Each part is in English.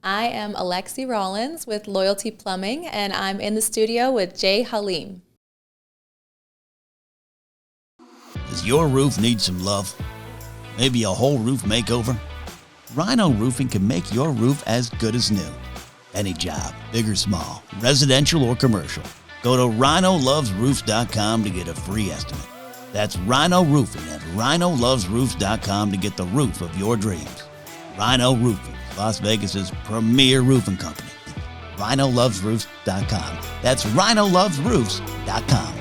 I am Alexy Rollins with Loyalty Plumbing, and I'm in the studio with Haleem. Does your roof need some love? Maybe a whole roof makeover? Rhino Roofing can make your roof as good as new. Any job, big or small, residential or commercial. Go to rhinolovesroofs.com to get a free estimate. That's Rhino Roofing at rhinolovesroofs.com to get the roof of your dreams. Rhino Roofing, Las Vegas's premier roofing company. rhinolovesroofs.com. That's rhinolovesroofs.com.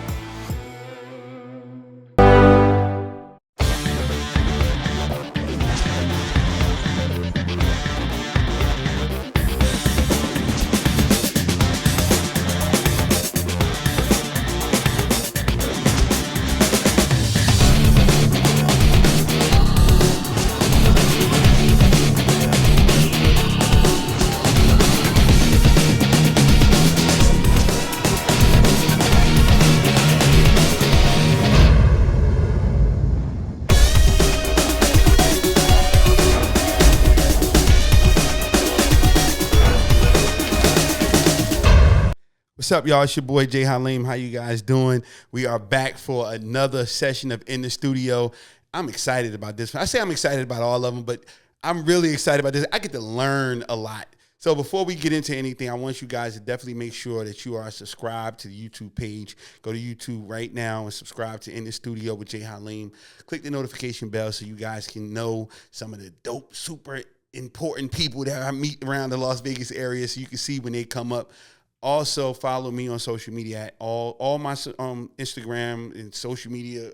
What's up, y'all? It's your boy, Haleem. How you guys doing? We are back for another session of In the Studio. I'm excited about this. I say I'm excited about all of them, but I'm really excited about this. I get to learn a lot. So before we get into anything, I want you guys to definitely make sure that you are subscribed to the YouTube page. Go to YouTube right now and subscribe to In the Studio with Haleem. Click the notification bell so you guys can know some of the dope, super important people that I meet around the Las Vegas area so you can see when they come up. Also, follow me on social media at all my Instagram and social media.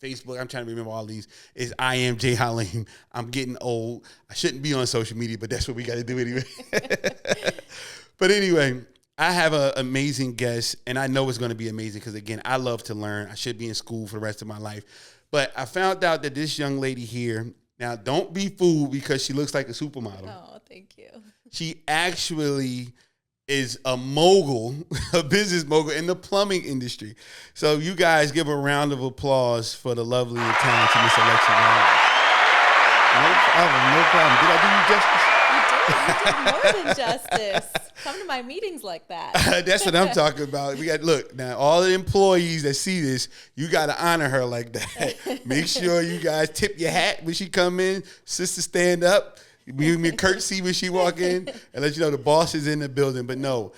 Facebook. I'm trying to remember all these. Is I am Haleem. I'm getting old. I shouldn't be on social media, but that's what we got to do anyway. But anyway, I have an amazing guest, and I know it's going to be amazing because, again, I love to learn. I should be in school for the rest of my life. But I found out that this young lady here, now don't be fooled because she looks like a supermodel. Oh, thank you. She actually is a mogul, a business mogul in the plumbing industry. So you guys give a round of applause for the lovely and talented Miss Alexy Rollins. No problem. Did I do you justice? You did more than justice. Come to my meetings like that. That's what I'm talking about. Look, now all the employees that see this, you got to honor her like that. Make sure you guys tip your hat when she come in. Sister, stand up. Give me a courtesy when she walk in and let you know the boss is in the building. But no,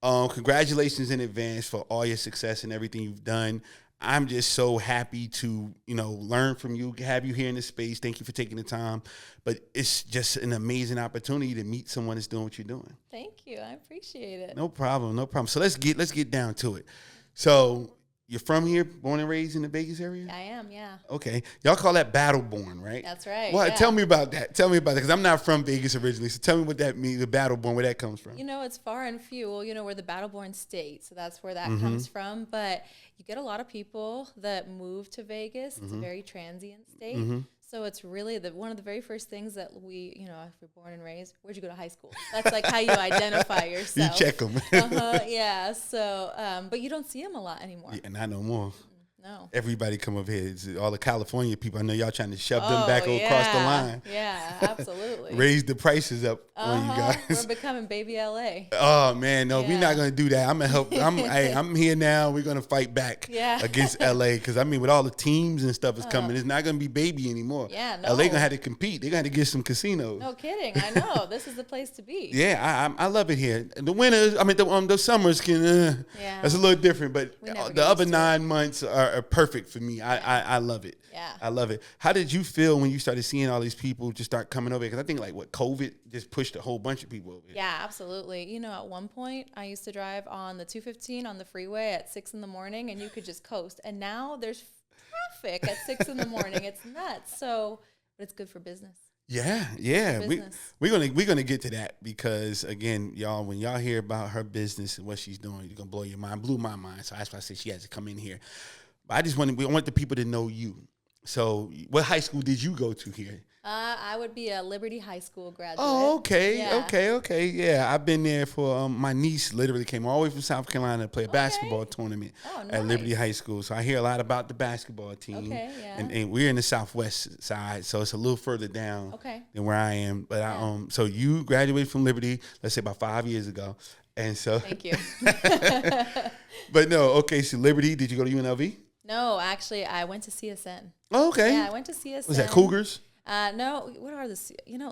congratulations in advance for all your success and everything you've done. I'm just so happy to, learn from you, have you here in this space. Thank you for taking the time. But it's just an amazing opportunity to meet someone that's doing what you're doing. Thank you. I appreciate it. No problem. So let's get down to it. So you're from here, born and raised in the Vegas area? I am, yeah. Okay. Y'all call that Battleborn, right? That's right. Well, yeah. Tell me about that. Because I'm not from Vegas originally. So tell me what that means, the Battleborn, where that comes from. It's far and few. Well, we're the Battleborn state, so that's where that comes from. But you get a lot of people that move to Vegas. It's a very transient state. So it's really one of the very first things that we, if you're born and raised, where'd you go to high school? That's like how you identify yourself. You check them. Yeah. So, but you don't see them a lot anymore. Yeah, not no more. No. Everybody come up here. It's all the California people. I know y'all trying to shove them back across the line. Yeah, absolutely. Raise the prices up on you guys. We're becoming baby LA. Oh man, no, we're not gonna do that. I'm gonna help. I'm here now. We're gonna fight back against LA because with all the teams and stuff is coming, it's not gonna be baby anymore. Yeah, no. LA gonna have to compete. They're gonna have to get some casinos. No kidding. I know. This is the place to be. Yeah, I love it here. The winters, the summers can. That's a little different, but the other 9 months are perfect for me. I love it. Yeah. I love it. How did you feel when you started seeing all these people just start coming over here? Because I think COVID just pushed a whole bunch of people over here. Yeah, absolutely. At one point I used to drive on the 215 on the freeway at 6 a.m, and you could just coast. And now there's traffic at 6 a.m. It's nuts. So, but it's good for business. Yeah. We're gonna get to that because again, y'all, when y'all hear about her business and what she's doing, you're gonna blow your mind. Blew my mind. So that's why I said she has to come in here. But we want the people to know you. So what high school did you go to here? I would be a Liberty High School graduate. Oh, okay, Yeah. okay. Yeah, I've been there for my niece. Literally came all the way from South Carolina to play a basketball tournament at Liberty High School. So I hear a lot about the basketball team. Okay, yeah. And we're in the Southwest side, so it's a little further down than where I am. But so you graduated from Liberty, let's say about 5 years ago, and so Thank you. But no, okay. So Liberty, did you go to UNLV? No, actually, I went to CSN. Oh, okay. Yeah, I went to CSN. Was that Cougars? No, what are the,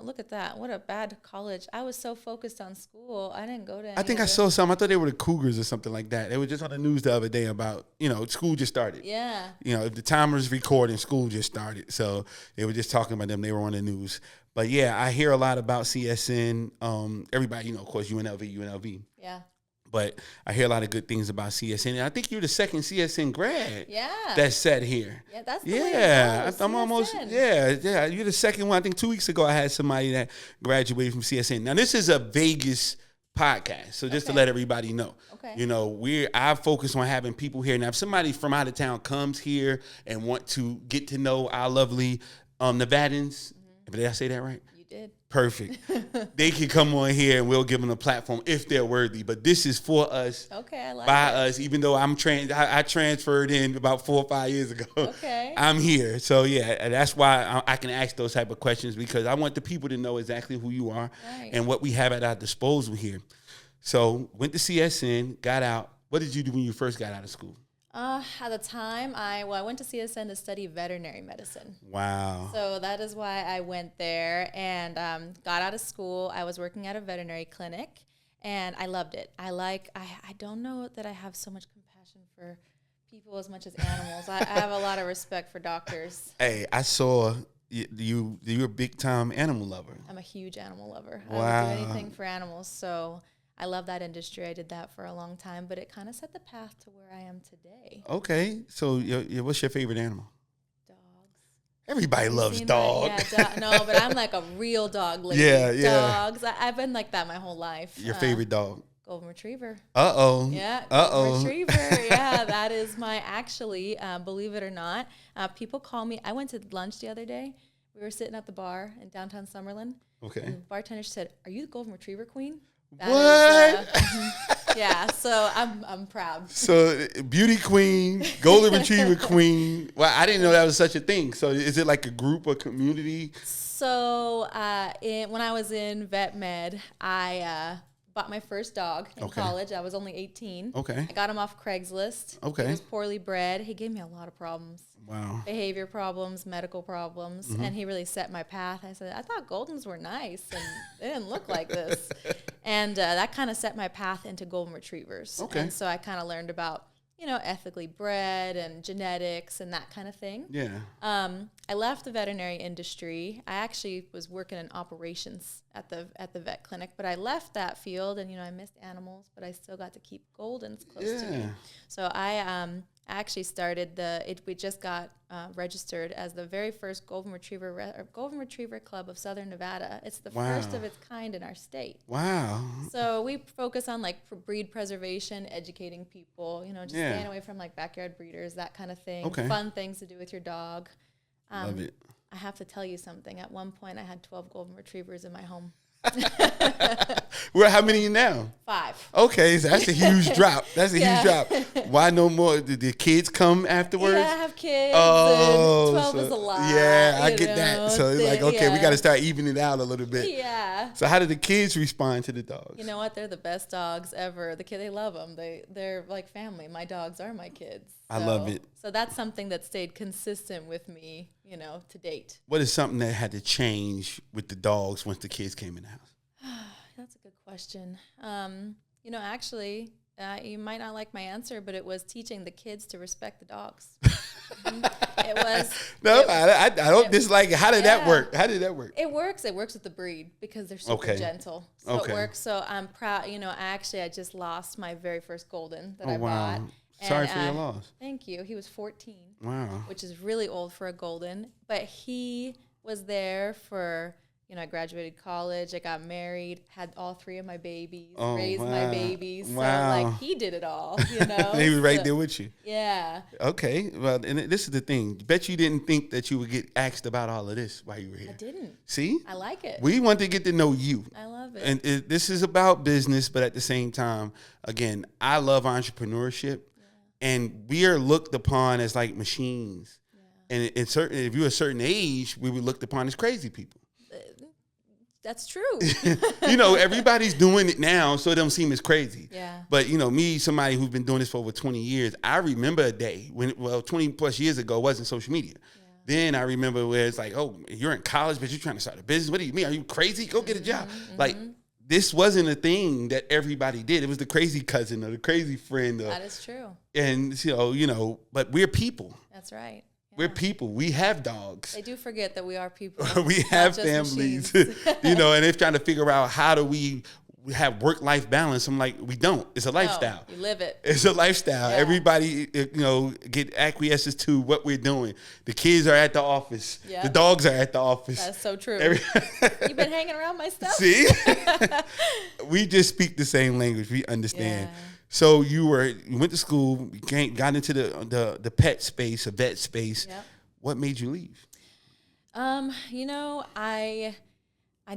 look at that. What a bad college. I was so focused on school. I didn't go to any I think I saw some. I thought they were the Cougars or something like that. They were just on the news the other day about, school just started. Yeah. If the timer's recording, school just started. So they were just talking about them. They were on the news. But yeah, I hear a lot about CSN. Everybody, of course, UNLV. Yeah. But I hear a lot of good things about CSN. And I think you're the second CSN grad that's sat here. Yeah, that's the way it goes, I'm almost, you're the second one. I think 2 weeks ago I had somebody that graduated from CSN. Now, this is a Vegas podcast, so just to let everybody know. Okay. I focus on having people here. Now, if somebody from out of town comes here and want to get to know our lovely Nevadans, did I say that right? You did. Perfect. They can come on here and we'll give them a platform if they're worthy. But this is for us. Okay, I like by it. us, even though I transferred in about 4 or 5 years ago. Okay. I'm here. So, yeah, that's why I can ask those type of questions, because I want the people to know exactly who you are and what we have at our disposal here. So, went to CSN, got out. What did you do when you first got out of school? At the time, I went to CSN to study veterinary medicine. Wow. So that is why I went there and got out of school. I was working at a veterinary clinic, and I loved it. I don't know that I have so much compassion for people as much as animals. I have a lot of respect for doctors. Hey, I saw you're a big-time animal lover. I'm a huge animal lover. Wow. I would do anything for animals, so I love that industry. I did that for a long time, but it kind of set the path to where I am today. Okay. So what's your favorite animal? Dogs. Everybody loves dogs. Yeah, no, but I'm like a real dog lady. Yeah. Dogs. I've been like that my whole life. Your favorite dog? Golden Retriever. Uh-oh. Yeah. Golden Retriever. Yeah, that is believe it or not, people call me. I went to lunch the other day. We were sitting at the bar in downtown Summerlin. Okay. And the bartender said, "Are you the Golden Retriever queen?" What? Yeah, so I'm proud. So beauty queen, golden retriever queen. Well, I didn't know that was such a thing. So is it like a group or community? So when I was in vet med, I bought my first dog in college. I was only 18. Okay. I got him off Craigslist. Okay. He was poorly bred. He gave me a lot of problems. Wow. Behavior problems, medical problems, and he really set my path. I said, I thought Goldens were nice, and they didn't look like this. And that kind of set my path into Golden Retrievers. Okay. And so I kind of learned about, ethically bred and genetics and that kind of thing. Yeah. I left the veterinary industry. I actually was working in operations at the vet clinic, but I left that field, and I missed animals, but I still got to keep Goldens close to me. So I actually started we just got registered as the very first Golden Retriever Club of Southern Nevada. It's the first of its kind in our state. Wow. So we focus on breed preservation, educating people, staying away from backyard breeders, that kind of thing. Okay. Fun things to do with your dog. Love it. I have to tell you something. At one point, I had 12 Golden Retrievers in my home. Well, how many now? 5. Okay, so that's a huge drop. That's a huge drop. Why no more? Did the kids come afterwards? Yeah, I have kids. Oh, and 12 is a lot. Yeah, I get that. So it's like, okay, we got to start evening it out a little bit. Yeah. So how did the kids respond to the dogs? You know what? They're the best dogs ever. They love them. They're like family. My dogs are my kids. I love it. So that's something that stayed consistent with me, to date. What is something that had to change with the dogs once the kids came in the house? That's a good question. Actually, you might not like my answer, but it was teaching the kids to respect the dogs. It was. No, I don't dislike it. How did that work? How did that work? It works. It works with the breed because they're super gentle. So it works. So I'm proud. I just lost my very first Golden that I bought. Sorry for your loss. Thank you. He was 14. Wow. Which is really old for a Golden. But he was there for I graduated college, I got married, had all 3 of my babies, Oh, raised wow. my babies. Wow. So like he did it all, you know. He was right there with you. Yeah. Okay. Well, and this is the thing. Bet you didn't think that you would get asked about all of this while you were here. I didn't. See? I like it. We want to get to know you. I love it. And this is about business, but at the same time, again, I love entrepreneurship. And we are looked upon as like machines. Yeah. And if you're a certain age, we were looked upon as crazy people. That's true. Everybody's doing it now, so it don't seem as crazy. Yeah. But, me, somebody who's been doing this for over 20 years, I remember a day 20 plus years ago, it wasn't social media. Yeah. Then I remember where it's like, oh, you're in college, but you're trying to start a business. What do you mean? Are you crazy? Go get a job. Mm-hmm. Like, this wasn't a thing that everybody did. It was the crazy cousin or the crazy friend. That is true. And, but we're people. That's right. We're people. We have dogs. They do forget that we are people. We have families, and they're trying to figure out how do we have work-life balance. I'm like, we don't. It's a lifestyle. You live it. It's a lifestyle. Yeah. Everybody, get acquiesces to what we're doing. The kids are at the office. Yep. The dogs are at the office. That's so true. You've been hanging around my stuff. See? We just speak the same language. We understand. Yeah. So you went to school, got into the pet space, a vet space. Yep. What made you leave? I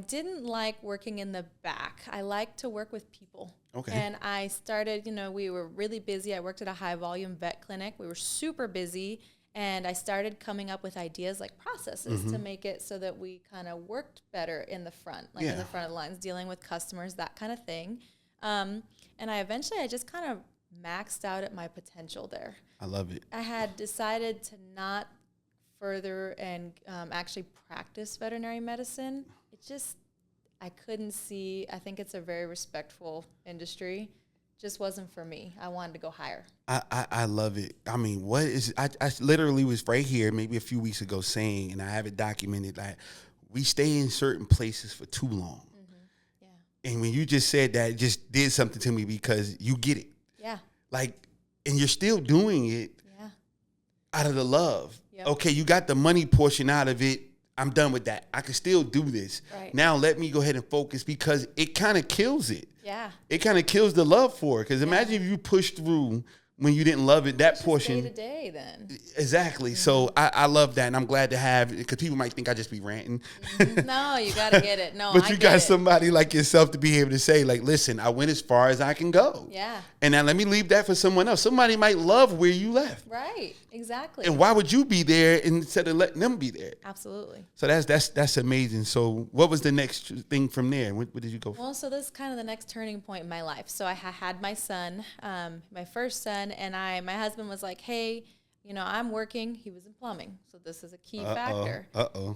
didn't like working in the back. I like to work with people. Okay. And I started, we were really busy. I worked at a high volume vet clinic. We were super busy. And I started coming up with ideas like processes to make it so that we kind of worked better in the front, in the front of the lines, dealing with customers, that kind of thing. And I just kind of maxed out at my potential there. I love it. I had decided to not further and actually practice veterinary medicine. I couldn't see, I think it's a very respectful industry. Just wasn't for me. I wanted to go higher. I love it. I mean, I literally was right here maybe a few weeks ago saying, and I have it documented, that we stay in certain places for too long. And when you just said that, it just did something to me because you get it. Yeah. And you're still doing it out of the love. Yep. Okay, you got the money portion out of it. I'm done with that. I can still do this. Right. Now let me go ahead and focus because it kind of kills it. Yeah. It kind of kills the love for it. Because imagine if you push through when you didn't love it, that portion. Day to day then. Exactly. So I love that, and I'm glad to have, because people might think I just be ranting. No, you got to get it. No, but you got somebody like yourself to be able to say, like, listen, I went as far as I can go. Yeah. And now let me leave that for someone else. Somebody might love where you left. Right. Exactly. And why would you be there instead of letting them be there? Absolutely. So that's amazing. So what was the next thing from there? What did you go for? Well, so this is kind of the next turning point in my life. So I had my son, my first son, and my husband was like, hey, I'm working. He was in plumbing. So this is a key factor.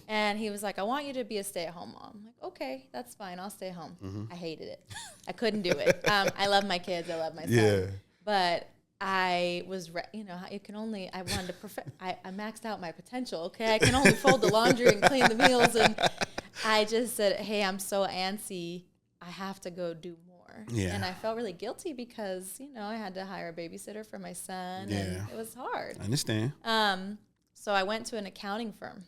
And he was like, I want you to be a stay-at-home mom. I'm like, okay, that's fine. I'll stay home. Mm-hmm. I hated it. I couldn't do it. I love my kids. I love my son. Yeah. But I was, I wanted to perfect, I maxed out my potential. Okay. I can only fold the laundry and clean the meals. And I just said, hey, I'm so antsy. I have to go do more. Yeah. And I felt really guilty because, I had to hire a babysitter for my son. Yeah. And it was hard. I understand. So I went to an accounting firm.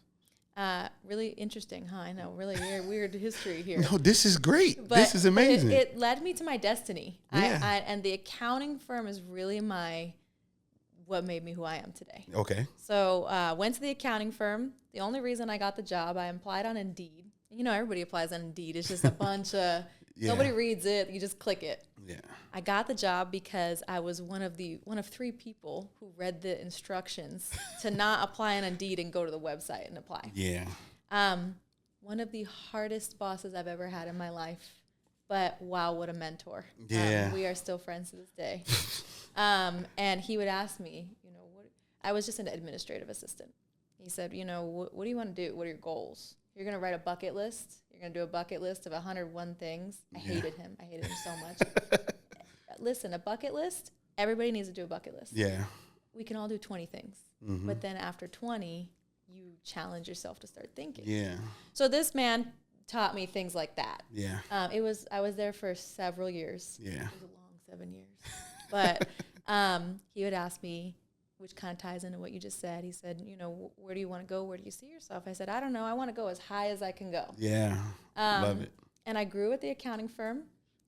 Really interesting, huh? I know, really weird history here. No, this is great. But this is amazing. It led me to my destiny. Yeah. And the accounting firm is really what made me who I am today. Okay. So went to the accounting firm. The only reason I got the job, I applied on Indeed. Everybody applies on Indeed. It's just a bunch of, nobody reads it. You just click it. Yeah. I got the job because I was one of 3 people who read the instructions to not apply on Indeed and go to the website and apply. Yeah. One of the hardest bosses I've ever had in my life, but wow, what a mentor. Yeah. We are still friends to this day. And he would ask me, I was just an administrative assistant. He said, what do you want to do? What are your goals? You're going to write a bucket list. You're going to do a bucket list of 101 things. I hated him. I hated him so much. Listen, a bucket list, everybody needs to do a bucket list. Yeah. We can all do 20 things. Mm-hmm. But then after 20, you challenge yourself to start thinking. Yeah. So this man taught me things like that. Yeah. I was there for several years. Yeah. It was a long 7 years. But he would ask me, which kind of ties into what you just said. He said, you know, where do you want to go? Where do you see yourself? I said, I don't know. I want to go as high as I can go. Yeah, love it. And I grew at the accounting firm.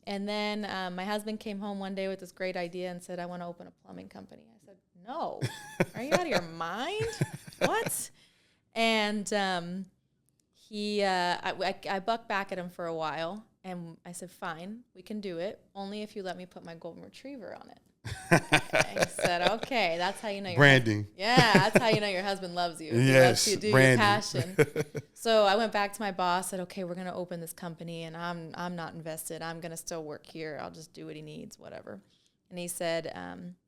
And then my husband came home one day with this great idea and said, I want to open a plumbing company. I said, no, are you out of your mind? What? And I bucked back at him for a while. And I said, fine, we can do it. Only if you let me put my golden retriever on it. I said, okay, that's how you know your branding. Yeah, that's how you know your husband loves you. He lets you do your passion. So I went back to my boss, said, okay, we're going to open this company, and I'm not invested. I'm going to still work here. I'll just do what he needs, whatever. And he said,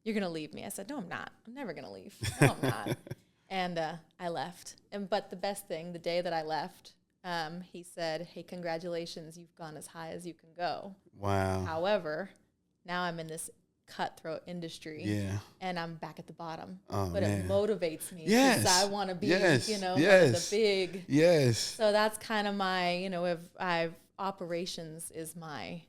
you're going to leave me. I said, no, I'm not. I'm never going to leave. No, I'm not. And I left. But the best thing, the day that I left, he said, hey, congratulations, you've gone as high as you can go. Wow. However, now I'm in this cutthroat industry, and I'm back at the bottom. But it motivates me because I want to be, one of the big. Yes. So that's kind of my, if operations is my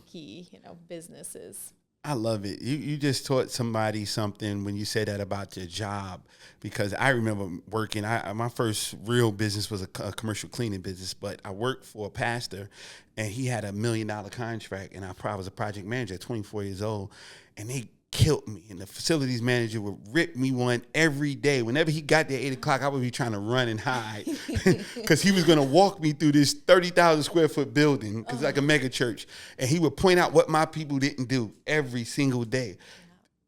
key, businesses. I love it. You just taught somebody something when you said that about your job, because I remember working. My first real business was a commercial cleaning business, but I worked for a pastor, and he had $1 million contract, and I was a project manager at 24 years old, and they killed me. And the facilities manager would rip me one every day. Whenever he got there at 8 o'clock, I would be trying to run and hide because he was going to walk me through this 30,000 square foot building, because it's like a mega church. And he would point out what my people didn't do every single day.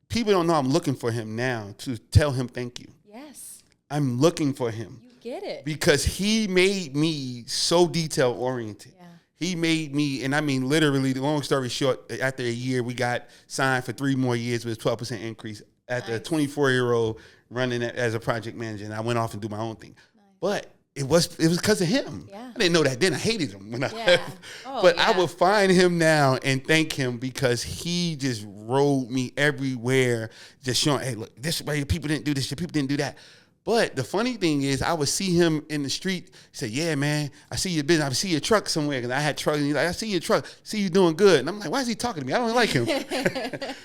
People don't know I'm looking for him now to tell him thank you. Yes. I'm looking for him. You get it. Because he made me so detail oriented. He made me, and I mean literally, the long story short, after a year, we got signed for 3 more years with a 12% increase after a 24-year-old running as a project manager, and I went off and do my own thing. Nice. But it was because of him. Yeah. I didn't know that then. I hated him when I left. But I would find him now and thank him because he just rode me everywhere, just showing, hey, look, this way people didn't do this, people didn't do that. But the funny thing is, I would see him in the street. He said, yeah, man, I see your business. I see your truck somewhere, because I had trucks. And he's like, I see your truck. See you doing good. And I'm like, why is he talking to me? I don't like him.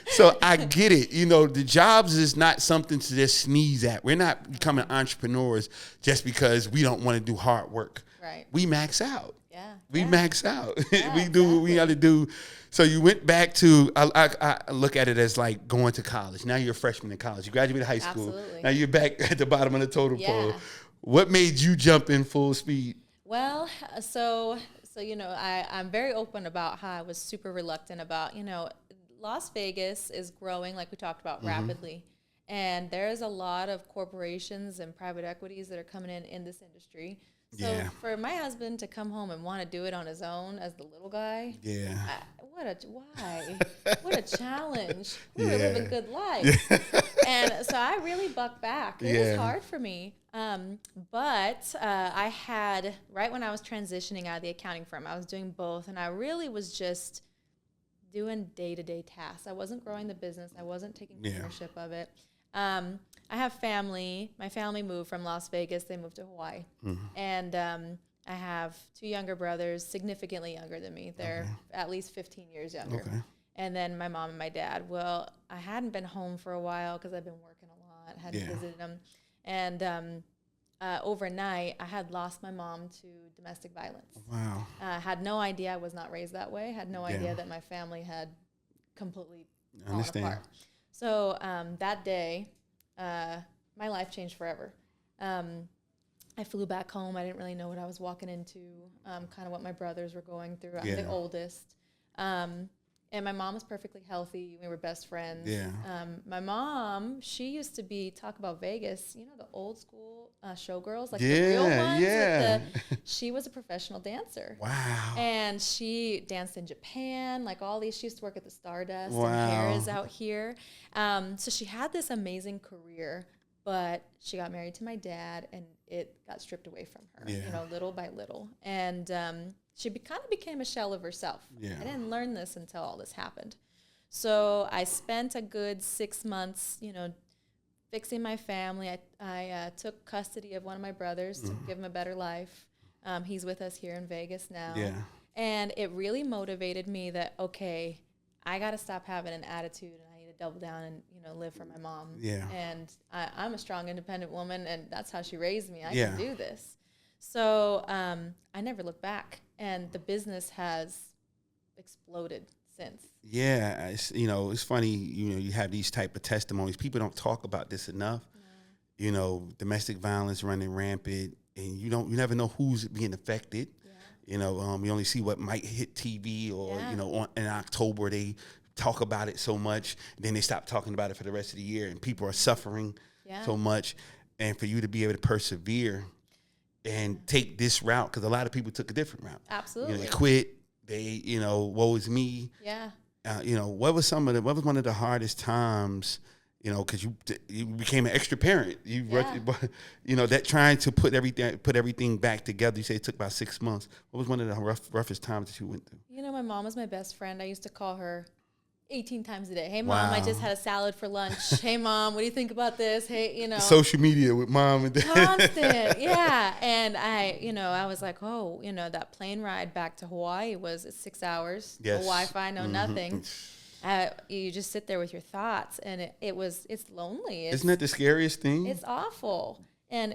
So I get it. The jobs is not something to just sneeze at. We're not becoming entrepreneurs just because we don't want to do hard work. Right. We max out. Yeah. We max out. We do what we got to do. So you went back to, I look at it as like going to college. Now you're a freshman in college. You graduated high school. Absolutely. Now you're back at the bottom of the totem pole. What made you jump in full speed? Well, so I'm very open about how I was super reluctant about, Las Vegas is growing, like we talked about, rapidly. And there's a lot of corporations and private equities that are coming in this industry. So for my husband to come home and want to do it on his own as the little guy, what a challenge. We were living a good life. And so I really bucked back. It was hard for me. But I had, right when I was transitioning out of the accounting firm, I was doing both, and I really was just doing day-to-day tasks. I wasn't growing the business. I wasn't taking ownership of it. I have family. My family moved from Las Vegas. They moved to Hawaii. And I have 2 younger brothers, significantly younger than me. They're at least 15 years younger. And then my mom and my dad. Well, I hadn't been home for a while because I've been working a lot, hadn't visited them. And overnight, I had lost my mom to domestic violence. Wow. Had no idea. I was not raised that way. Had no idea that my family had completely fallen apart. So that day, my life changed forever. I flew back home. I didn't really know what I was walking into, kind of what my brothers were going through. I'm the oldest. And my mom was perfectly healthy. We were best friends. My mom, she used to talk about Vegas, the old school showgirls, like the real ones. She was a professional dancer. Wow. And she danced in Japan, like all these. She used to work at the Stardust and Harris out here. So she had this amazing career, but she got married to my dad, and it got stripped away from her, little by little. And she kind of became a shell of herself. I didn't learn this until all this happened. So I spent a good 6 months, fixing my family. I took custody of one of my brothers to give him a better life. He's with us here in Vegas now. And it really motivated me that, okay, I got to stop having an attitude, and I need to double down and, live for my mom. Yeah. And I'm a strong, independent woman, and that's how she raised me. I Yeah. can do this. So I never looked back, and the business has exploded since. Yeah, it's funny, you have these type of testimonies. People don't talk about this enough. No. Domestic violence running rampant, and you never know who's being affected. Yeah. You only see what might hit TV or, in October they talk about it so much, then they stop talking about it for the rest of the year, and people are suffering so much. And for you to be able to persevere and take this route, because a lot of people took a different route. Absolutely. They quit. They, woe is me. Yeah. What was one of the hardest times, because you became an extra parent. That trying to put everything back together. You say it took about 6 months. What was one of the roughest times that you went through? My mom was my best friend. I used to call her 18 times a day. Hey, Mom, I just had a salad for lunch. Hey, Mom, what do you think about this? Hey, Social media with mom and dad. Constant, yeah. And I was like, that plane ride back to Hawaii was 6 hours. Yes. No Wi-Fi, no nothing. You just sit there with your thoughts, and it's lonely. Isn't that the scariest thing? It's awful. And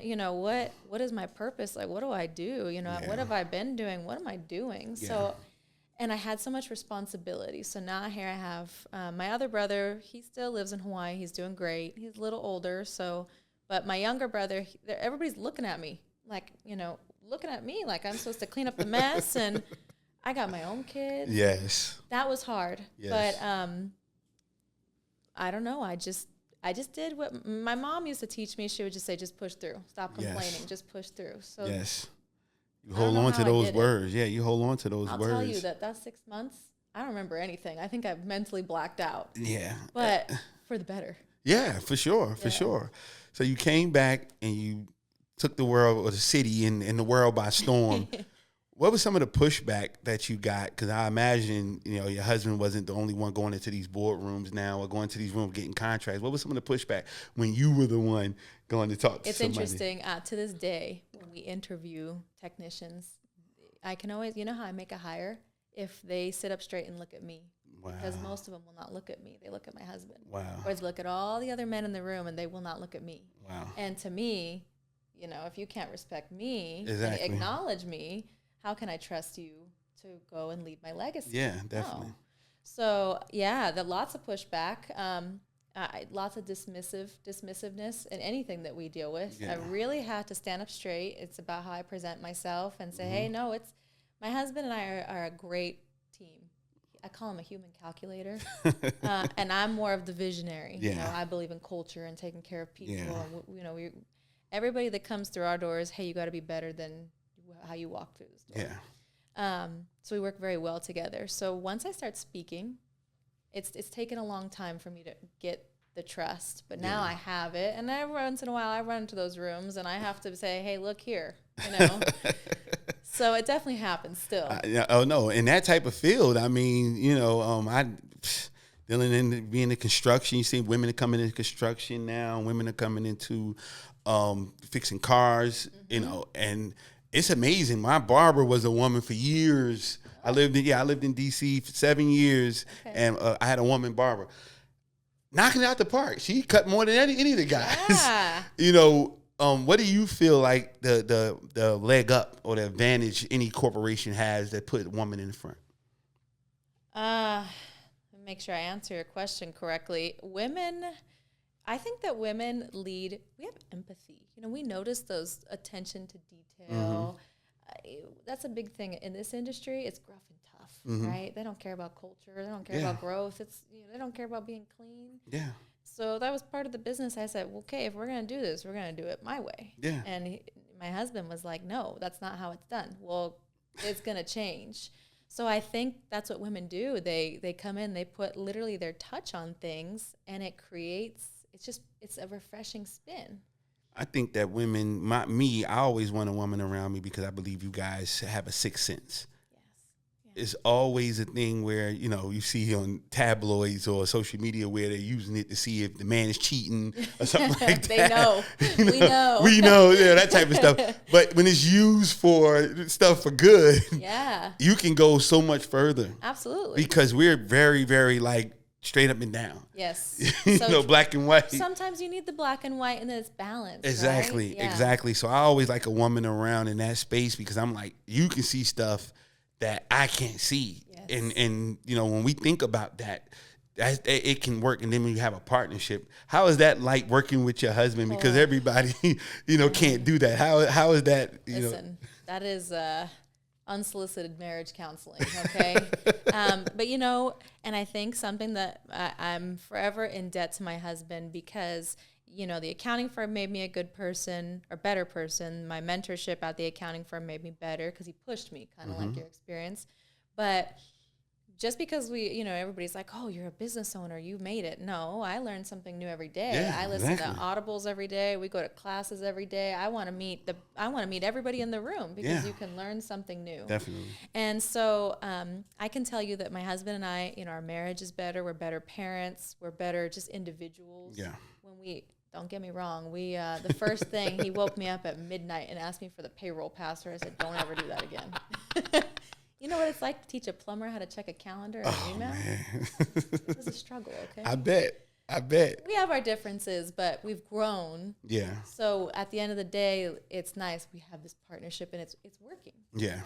what is my purpose? Like, what do I do? What have I been doing? What am I doing? Yeah. So, and I had so much responsibility. So now here I have my other brother. He still lives in Hawaii. He's doing great. He's a little older. But my younger brother, everybody's looking at me like I'm supposed to clean up the mess. And I got my own kids. Yes. That was hard. Yes. But I don't know. I just did what my mom used to teach me. She would just say, just push through. Stop complaining. Just push through. So yes. You hold on to those words. Yeah, you hold on to those words. I'll tell you that's 6 months. I don't remember anything. I think I've mentally blacked out. Yeah. But for the better. Yeah, for sure. So you came back and you took the world or the city and the world by storm. What was some of the pushback that you got? Because I imagine, your husband wasn't the only one going into these boardrooms now or going to these rooms getting contracts. What was some of the pushback when you were the one going to talk to somebody? It's interesting. To this day, when we interview technicians, I can always, how I make a hire? If they sit up straight and look at me. Wow. Because most of them will not look at me. They look at my husband. Wow. Or they look at all the other men in the room, and they will not look at me. Wow. And to me, if you can't respect me and acknowledge me, how can I trust you to go and leave my legacy? Yeah, definitely. No. So, lots of pushback, lots of dismissiveness in anything that we deal with. Yeah. I really had to stand up straight. It's about how I present myself and say, hey, no, my husband and I are a great team. I call him a human calculator, and I'm more of the visionary. Yeah. I believe in culture and taking care of people. Yeah. And everybody that comes through our doors, hey, you got to be better than how you walk through the door. Yeah. So we work very well together. So once I start speaking, it's taken a long time for me to get the trust, but now I have it. And every once in a while I run into those rooms and I have to say, hey, look here, So it definitely happens still. Oh no, in that type of field, I mean, I being in construction. You see women are coming into construction now. Women are coming into fixing cars. And it's amazing. My barber was a woman for years. I lived in D.C. for 7 years, and I had a woman barber. Knocking it out the park. She cut more than any of the guys. Yeah. What do you feel like the leg up or the advantage any corporation has that put a woman in the front? Make sure I answer your question correctly. I think that women lead. We have empathy. We notice those attention to detail. That's a big thing in this industry. It's gruff and tough, right? They don't care about culture. They don't care about growth. They don't care about being clean. Yeah. So that was part of the business. I said, well, okay, if we're going to do this, we're going to do it my way. Yeah. And my husband was like, no, that's not how it's done. Well, it's going to change. So I think that's what women do. They come in, they put literally their touch on things, and it creates, it's a refreshing spin. I think that women, I always want a woman around me because I believe you guys have a sixth sense. It's always a thing where, you see on tabloids or social media where they're using it to see if the man is cheating or something like that. They know. We know, that type of stuff. But when it's used for stuff for good, you can go so much further. Absolutely. Because we're very, very straight up and down. Yes. Black and white. Sometimes you need the black and white and then it's balanced. Exactly. Right? Yeah. Exactly. So I always like a woman around in that space because I'm like, you can see stuff that I can't see. Yes. And when we think about that, it can work. And then when you have a partnership, how is that like working with your husband? Because everybody, can't do that. How is that? Listen, that is unsolicited marriage counseling. Okay. But and I think something that I'm forever in debt to my husband because, the accounting firm made me a good person or better person. My mentorship at the accounting firm made me better because he pushed me, kind of like your experience. But just because everybody's like, oh, you're a business owner, you made it. No, I learn something new every day. Yeah, I listen to audibles every day. We go to classes every day. I want to meet everybody in the room because you can learn something new. Definitely. And so I can tell you that my husband and I, our marriage is better. We're better parents. We're better just individuals. Yeah. Don't get me wrong. The first thing, he woke me up at midnight and asked me for the payroll password. I said, don't ever do that again. You know what it's like to teach a plumber how to check a calendar and an email? Man. It's a struggle, okay? I bet. We have our differences, but we've grown. Yeah. So at the end of the day, it's nice. We have this partnership and it's working. Yeah.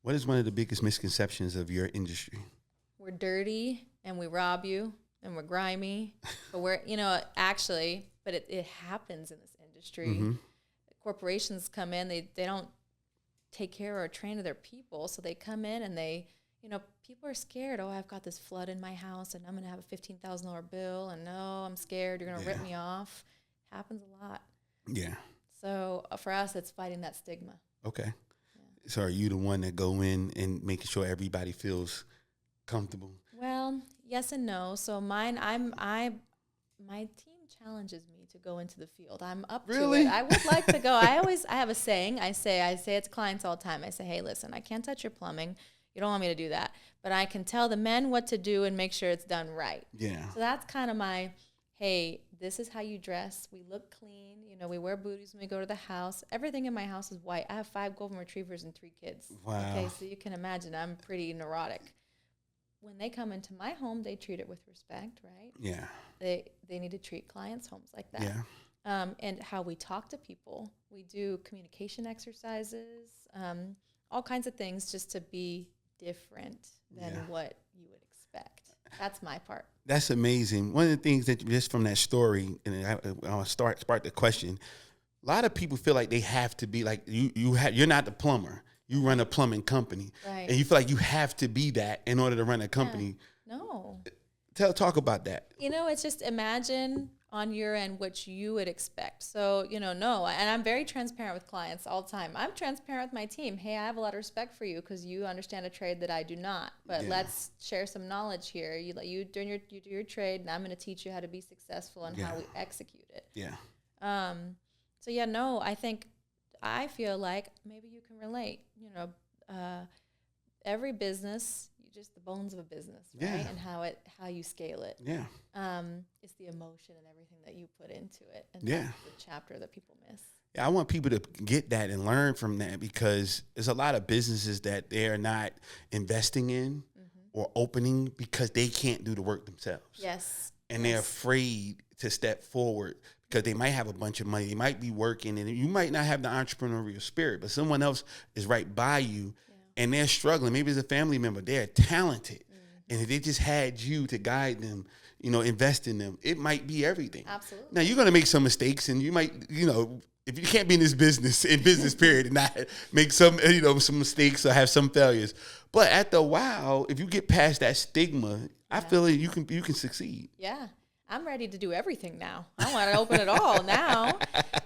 What is one of the biggest misconceptions of your industry? We're dirty and we rob you and we're grimy. But we're, but it happens in this industry. Mm-hmm. Corporations come in, they don't take care or train their people. So they come in and people are scared. Oh, I've got this flood in my house and I'm going to have a $15,000 bill. And no, I'm scared. You're going to rip me off. Happens a lot. Yeah. So for us, it's fighting that stigma. Okay. Yeah. So are you the one that go in and making sure everybody feels comfortable? Well, yes and no. So my team challenges me to go into the field. I'm up to it. I would like to go. I have a saying. I say it to clients all the time. I say, hey, listen, I can't touch your plumbing. You don't want me to do that. But I can tell the men what to do and make sure it's done right. Yeah. So that's kind of my, hey, this is how you dress. We look clean. We wear booties when we go to the house. Everything in my house is white. I have 5 golden retrievers and 3 kids. Wow. Okay, so you can imagine I'm pretty neurotic. When they come into my home, they treat it with respect, right? Yeah. They need to treat clients' homes like that. Yeah. And how we talk to people. We do communication exercises, all kinds of things just to be different than what you would expect. That's my part. That's amazing. One of the things that just from that story, and I'll spark the question. A lot of people feel like they have to be like you're not the plumber. You run a plumbing company, right? And you feel like you have to be that in order to run a company. Yeah. No. Talk about that. It's just imagine on your end what you would expect. So, no. And I'm very transparent with clients all the time. I'm transparent with my team. Hey, I have a lot of respect for you because you understand a trade that I do not. But let's share some knowledge here. You do your trade, and I'm going to teach you how to be successful and how we execute it. Yeah. I feel like maybe you can relate. Every business, just the bones of a business, right? Yeah. And how you scale it. Yeah. It's the emotion and everything that you put into it, and that's the chapter that people miss. Yeah, I want people to get that and learn from that because there's a lot of businesses that they're not investing in or opening because they can't do the work themselves. Yes. And they're afraid to step forward because they might have a bunch of money. They might be working and you might not have the entrepreneurial spirit, but someone else is right by you and they're struggling. Maybe it's a family member. They're talented. And if they just had you to guide them, invest in them, it might be everything. Absolutely. Now, you're going to make some mistakes and you might, if you can't be in business period and not make some mistakes or have some failures. But after a while, if you get past that stigma, I feel like you can succeed. Yeah. I'm ready to do everything now. I want to open it all now.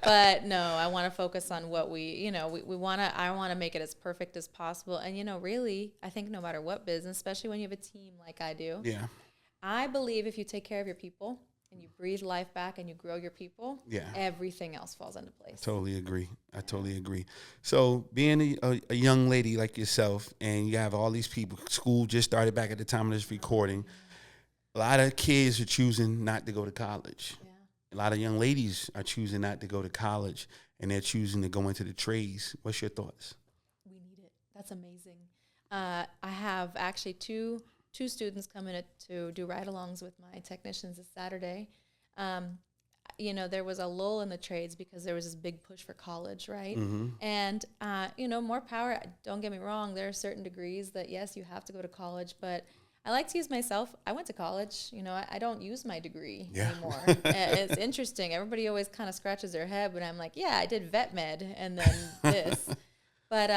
But no, I want to focus on what I want to make it as perfect as possible. And, really, I think no matter what business, especially when you have a team like I do, I believe if you take care of your people and you breathe life back and you grow your people, everything else falls into place. I totally agree. So being a young lady like yourself and you have all these people, school just started back at the time of this recording, a lot of kids are choosing not to go to college. Yeah. A lot of young ladies are choosing not to go to college, and they're choosing to go into the trades. What's your thoughts? We need it. That's amazing. I have actually 2 2 students coming to do ride-alongs with my technicians this Saturday. You know, there was a lull in the trades because there was this big push for college, right? And, you know, more power. Don't get me wrong. There are certain degrees that, yes, you have to go to college, but I like to use myself. I went to college. You know, I don't use my degree anymore. It's interesting. Everybody always kind of scratches their head when I'm like, yeah, I did vet med and then this. But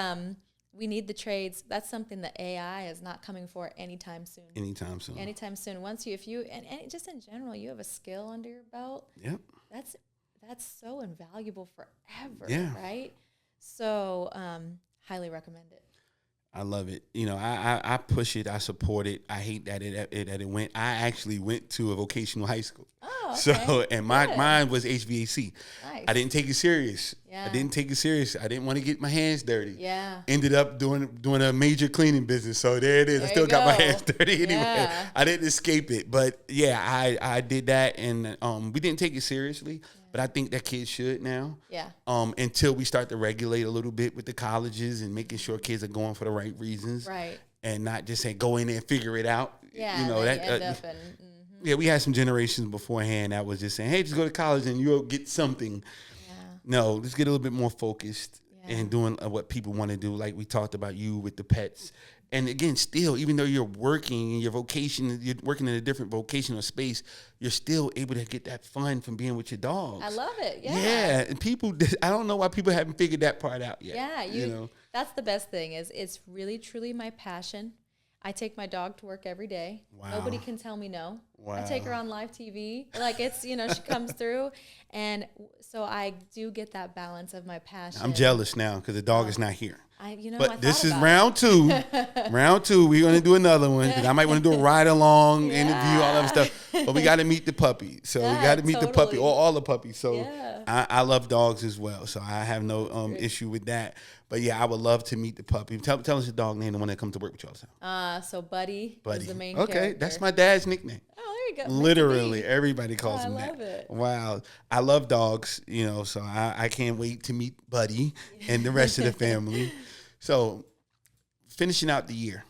we need the trades. That's something that AI is not coming for anytime soon. Anytime soon. Once you, if you, and just in general, you have a skill under your belt. Yep. That's so invaluable forever, right? So highly recommend it. I love it. You know, I push it. I support it. I hate that it went. I actually went to a vocational high school. Oh, okay. So, and mine was HVAC. Nice. I didn't take it serious. Yeah. I didn't take it serious. I didn't want to get my hands dirty. Yeah. Ended up doing a major cleaning business. So there it is. There I still got my go. hands dirty anyway. Yeah. I didn't escape it. But yeah, I did that, and we didn't take it seriously. But I think that kids should now. Yeah. Until we start to regulate a little bit with the colleges and making sure kids are going for the right reasons. Right. And not just say go in there and figure it out. Yeah. You know, that end up in, yeah, we had some generations beforehand that was just saying, hey, just go to college and you'll get something. Yeah. No, let's get a little bit more focused and doing what people want to do. Like we talked about you with the pets. And again, still, even though you're working in your vocation, you're working in a different vocational space, you're still able to get that fun from being with your dogs. I love it. Yeah. Yeah. And people, I don't know why people haven't figured that part out yet. Yeah. You know, that's the best thing is it's really, truly my passion. I take my dog to work every day. Wow. Nobody can tell me no. Wow. I take her on live TV. Like it's, you know, she comes through. And so I do get that balance of my passion. I'm jealous now because the dog is not here. But this is round 2. Round 2, we're going to do another one. And I might want to do a ride-along, interview, all that stuff. But we got to meet the puppy. So we got to meet the puppy, or all the puppies. So I love dogs as well. So I have no issue with that. But, yeah, I would love to meet the puppy. Tell us the dog name, the one that comes to work with you all the time. So Buddy is the main character. Okay, that's my dad's nickname. Oh, there you go. Literally, everybody calls him that. I love it. Wow. I love dogs, you know, so I can't wait to meet Buddy and the rest of the family. So, finishing out the year,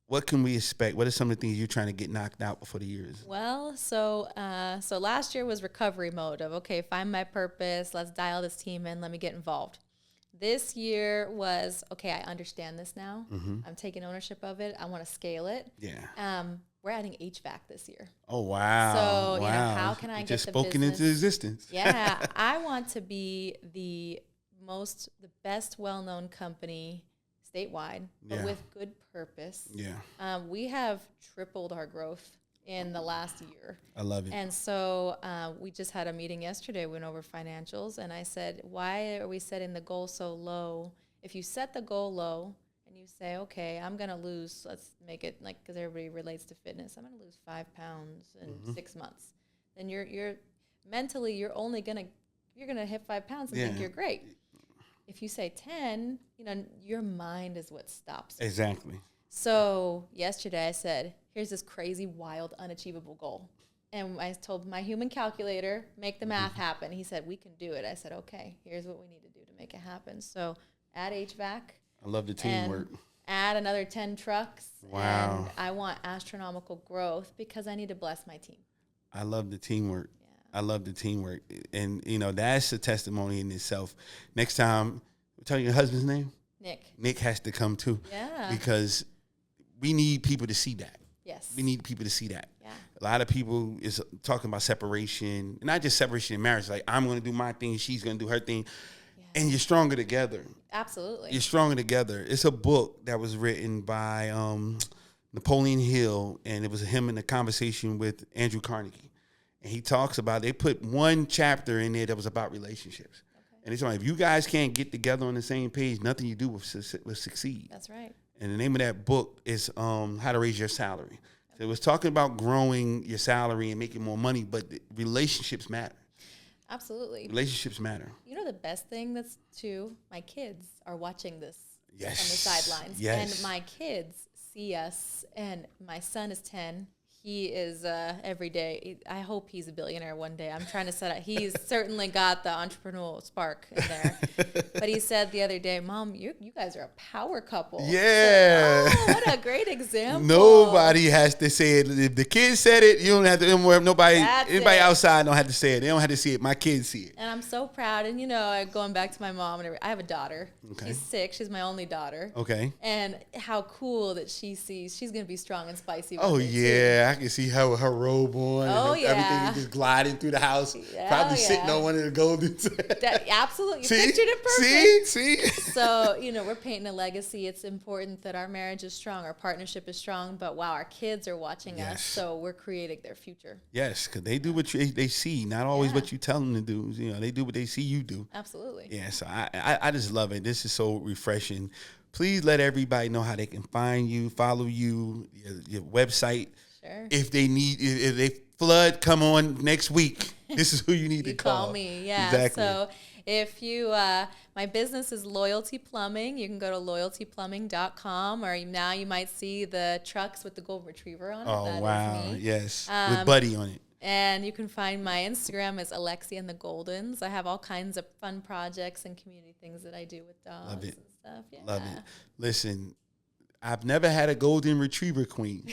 what can we expect? What are some of the things you're trying to get knocked out before the year is? Well, so last year was recovery mode of, okay, find my purpose. Let's dial this team in. Let me get involved. This year was, okay, I understand this now. I'm taking ownership of it. I want to scale it. Yeah. We're adding HVAC this year. Oh, wow. So, you know, how can I get just the spoken business into existence. Yeah. I want to be the best well-known company statewide, but with good purpose. Yeah. We have tripled our growth in the last year. I love it. And so we just had a meeting yesterday, went over financials, and I said, why are we setting the goal so low? If you set the goal low and you say, okay, I'm going to lose, let's make it like, because everybody relates to fitness, I'm going to lose 5 pounds in 6 months. Then you're mentally, you're going to hit 5 pounds and think you're great. If you say 10, you know, your mind is what stops you. Exactly. So yesterday I said, here's this crazy, wild, unachievable goal. And I told my human calculator, make the math happen. He said, we can do it. I said, okay, here's what we need to do to make it happen. So add HVAC. I love the teamwork. Add another 10 trucks. Wow. And I want astronomical growth because I need to bless my team. I love the teamwork. Yeah. I love the teamwork. And, you know, that's a testimony in itself. Next time, tell your husband's name? Nick. Nick has to come too. Yeah. Because we need people to see that. Yes. We need people to see that. Yeah. A lot of people is talking about separation, not just separation in marriage. Like, I'm going to do my thing, she's going to do her thing. Yeah. And you're stronger together. Absolutely. You're stronger together. It's a book that was written by Napoleon Hill, and it was him in a conversation with Andrew Carnegie. And he talks about, they put one chapter in there that was about relationships. Okay. And it's like, if you guys can't get together on the same page, nothing you do will succeed. That's right. And the name of that book is How to Raise Your Salary. So it was talking about growing your salary and making more money, but relationships matter. Absolutely. Relationships matter. You know, the best thing that's too, my kids are watching this on the sidelines. Yes. And my kids see us, and my son is 10. he is every day. I hope he's a billionaire one day. I'm trying to set up. He's certainly got the entrepreneurial spark in there. But he said the other day, Mom, you guys are a power couple. Yeah. So, oh, what a great example. Nobody has to say it. If the kids said it, you don't have to. Anybody outside don't have to say it. They don't have to see it. My kids see it. And I'm so proud. And, going back to my mom, and I have a daughter. Okay. She's 6. She's my only daughter. Okay. And how cool that she sees she's going to be strong and spicy. Oh, yeah. Too. I can see her robe on. Oh, and yeah. Everything just gliding through the house. Probably sitting on one of the goldens. Absolutely. You pictured it perfect. See? So, we're painting a legacy. It's important that our marriage is strong, our partnership is strong, but wow, our kids are watching us, so we're creating their future. Yes, because they do what they see, not always what you tell them to do. They do what they see you do. Absolutely. Yeah, so I just love it. This is so refreshing. Please let everybody know how they can find you, follow you, your website. Sure. If they flood, come on next week. This is who you need to call. Me. Yeah. Exactly. So if you, my business is Loyalty Plumbing. You can go to loyaltyplumbing.com, or now you might see the trucks with the golden retriever on it. Oh, that wow. is me. Yes. With Buddy on it. And you can find my Instagram is Alexy and the Goldens. I have all kinds of fun projects and community things that I do with dogs and stuff. Yeah. Love it. Listen, I've never had a golden retriever queen.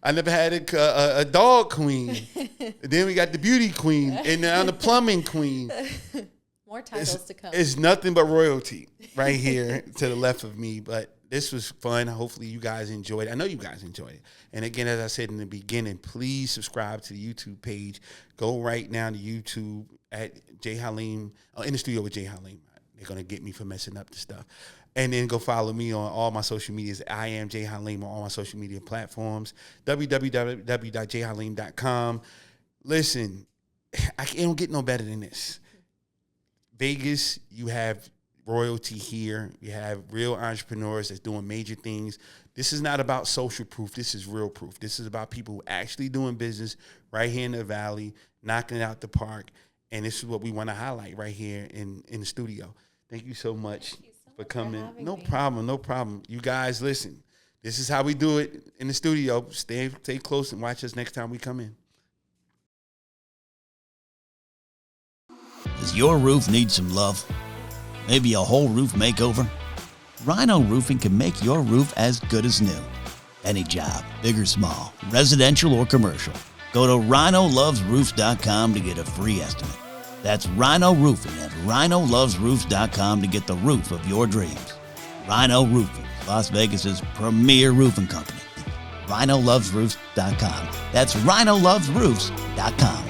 I never had a dog queen. Then we got the beauty queen, and now the plumbing queen. More titles to come. It's nothing but royalty right here to the left of me. But this was fun. Hopefully you guys enjoyed it. I know you guys enjoyed it. And again, as I said in the beginning, please subscribe to the YouTube page. Go right now to YouTube at J Haleem, in the studio with J Haleem. They're going to get me for messing up the stuff. And then go follow me on all my social medias. I am J Haleem on all my social media platforms. www.jhaleem.com. Listen, it don't get no better than this. Vegas, you have royalty here. You have real entrepreneurs that's doing major things. This is not about social proof. This is real proof. This is about people who actually doing business right here in the Valley, knocking it out the park. And this is what we want to highlight right here in the studio. Thank you so much for coming. No problem. You guys, listen. This is how we do it in the studio. Stay close and watch us next time we come in. Does your roof need some love? Maybe a whole roof makeover? Rhino Roofing can make your roof as good as new. Any job, big or small, residential or commercial. Go to rhinolovesroofs.com to get a free estimate. That's Rhino Roofing at rhinolovesroofs.com to get the roof of your dreams. Rhino Roofing, Las Vegas's premier roofing company. rhinolovesroofs.com. That's rhinolovesroofs.com.